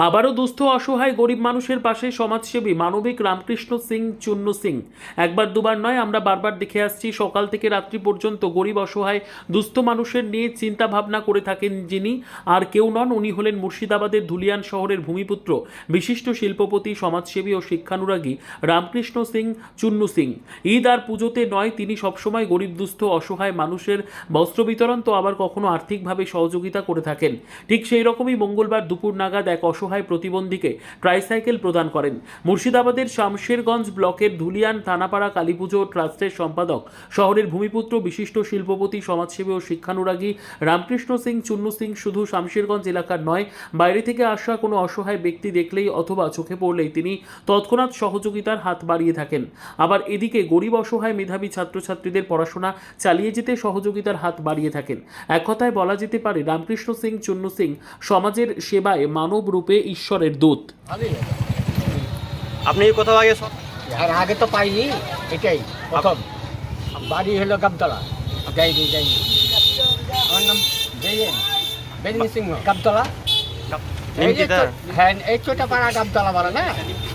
আবারও দুস্থ অসহায় গরিব মানুষের পাশে সমাজসেবী মানবিক রামকৃষ্ণ সিং চুন্নু সিং। একবার দুবার নয়, আমরা বারবার দেখে আসছি সকাল থেকে রাত্রি পর্যন্ত গরিব অসহায় দুস্থ মানুষের নিয়ে চিন্তা ভাবনা করে থাকেন যিনি। আর কেউ নন, উনি হলেন মুর্শিদাবাদের ধুলিয়ান শহরের ভূমিপুত্র, বিশিষ্ট শিল্পপতি, সমাজসেবী ও শিক্ষানুরাগী রামকৃষ্ণ সিং চুন্নু সিং। ঈদ আর পুজোতে নয়, তিনি সবসময় গরিব দুস্থ অসহায় মানুষের বস্ত্র বিতরণ তো আবার কখনো আর্থিকভাবে সহযোগিতা করে থাকেন। ঠিক সেই রকমই মঙ্গলবার দুপুর নাগাদ এক অসহায় প্রতিবন্ধীকে ট্রাইসাইকেল প্রদান করেন মুর্শিদাবাদের শামশেরগঞ্জ ব্লকের ধুলিয়ান থানাপাড়া কালীপুজো ট্রাস্টের সম্পাদক, শহরের ভূমিপুত্র, বিশিষ্ট শিল্পপতি, সমাজসেবী ও শিক্ষানুরাগী রামকৃষ্ণ সিং চুন্নু সিং। শুধু শামশেরগঞ্জ এলাকার নয়, বাইরে থেকে আসা কোনো অসহায় ব্যক্তি দেখলেই অথবা চোখে পড়লেই তিনি তৎক্ষণাৎ সহযোগিতার হাত বাড়িয়ে থাকেন। আবার এদিকে গরিব অসহায় মেধাবী ছাত্রছাত্রীদের পড়াশোনা চালিয়ে যেতে সহযোগিতার হাত বাড়িয়ে থাকেন। এক কথায় বলা যেতে পারে রামকৃষ্ণ সিং চুন্নু সিং সমাজের সেবায় মানব রূপে ঈশ্বরের দূত। আপনি কোথাও আগে আর আগে তো পাইনি, এটাই প্রথম। বাড়ি হলো গাবতলা, যাইনি। আমার নাম বেনি সিংহ, গাবতলা। হ্যাঁ, এই ছোটা পাড়া গাবতলা বলে না।